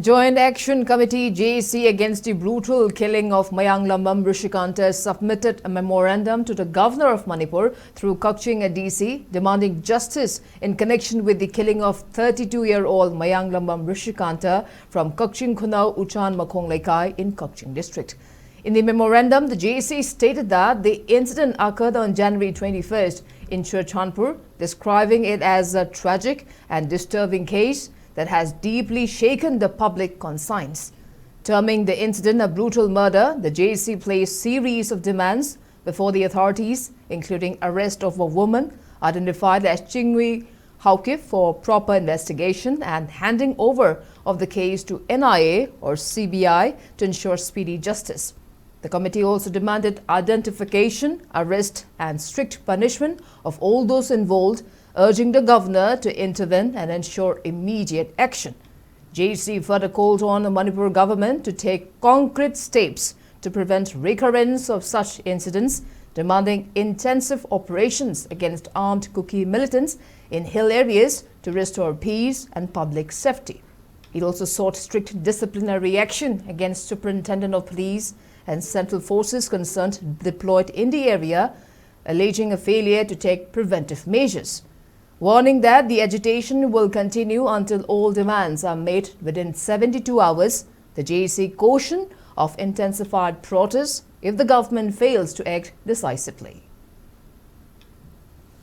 Joint Action Committee JAC against the brutal killing of Mayang Lambam Rishikanta submitted a memorandum to the Governor of Manipur through Kukching DC demanding justice in connection with the killing of 32-year-old Mayang Lambam Rishikanta from Kukching Khunau Uchan Makhong Laikai in Kukching district. In the memorandum, the JAC stated that the incident occurred on January 21st in Churchandpur, describing it as a tragic and disturbing case that has deeply shaken the public conscience. Terming the incident a brutal murder, the JAC placed series of demands before the authorities, including arrest of a woman identified as Chingwi Haukif for proper investigation and handing over of the case to NIA or CBI to ensure speedy justice. The committee also demanded identification, arrest and strict punishment of all those involved, urging the governor to intervene and ensure immediate action. JAC further called on the Manipur government to take concrete steps to prevent recurrence of such incidents, demanding intensive operations against armed Kuki militants in hill areas to restore peace and public safety. It also sought strict disciplinary action against Superintendent of Police and central forces concerned deployed in the area, alleging a failure to take preventive measures. Warning that the agitation will continue until all demands are made within 72 hours, the JAC cautioned of intensified protests if the government fails to act decisively.